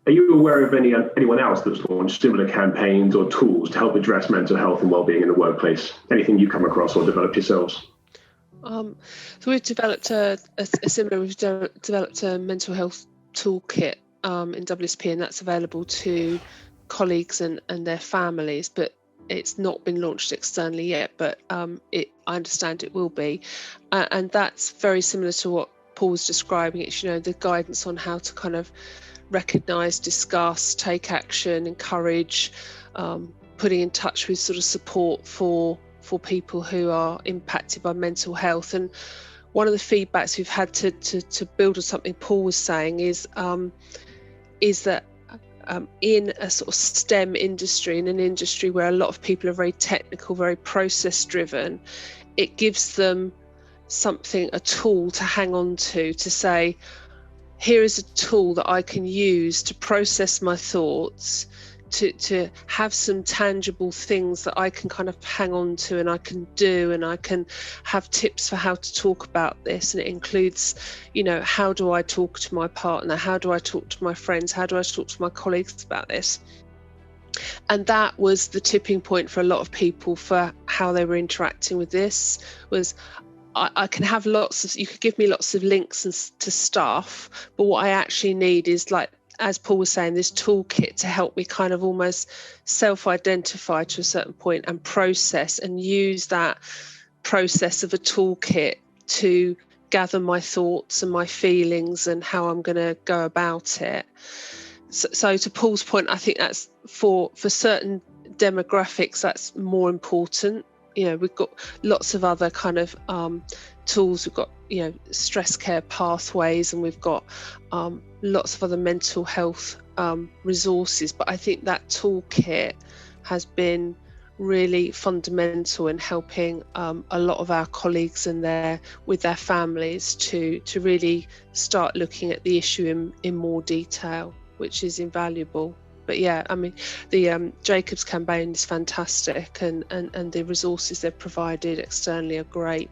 Are you aware of anyone else that's launched similar campaigns or tools to help address mental health and well-being in the workplace? Anything you come across or developed yourselves? So we've developed we've developed a mental health toolkit in WSP, and that's available to colleagues and their families, but it's not been launched externally yet, but I understand it will be. And that's very similar to what Paul was describing. It's, the guidance on how to kind of recognise, discuss, take action, encourage, putting in touch with sort of support for people who are impacted by mental health. And one of the feedbacks we've had to build on something Paul was saying is that in a sort of STEM industry, in an industry where a lot of people are very technical, very process driven, it gives them something, a tool to hang on to say, here is a tool that I can use to process my thoughts, to have some tangible things that I can kind of hang on to and I can do, and I can have tips for how to talk about this. And it includes, how do I talk to my partner? How do I talk to my friends? How do I talk to my colleagues about this? And that was the tipping point for a lot of people for how they were interacting with this. Was I can have you could give me lots of links to stuff, but what I actually need is, like, as Paul was saying, this toolkit to help me kind of almost self-identify to a certain point and process and use that process of a toolkit to gather my thoughts and my feelings and how I'm going to go about it. So to Paul's point, I think that's for certain demographics, that's more important. We've got lots of other kind of tools. We've got, stress care pathways, and we've got lots of other mental health resources. But I think that toolkit has been really fundamental in helping a lot of our colleagues and with their families to really start looking at the issue in more detail, which is invaluable. But yeah, I mean, the Jacobs campaign is fantastic, and the resources they've provided externally are great.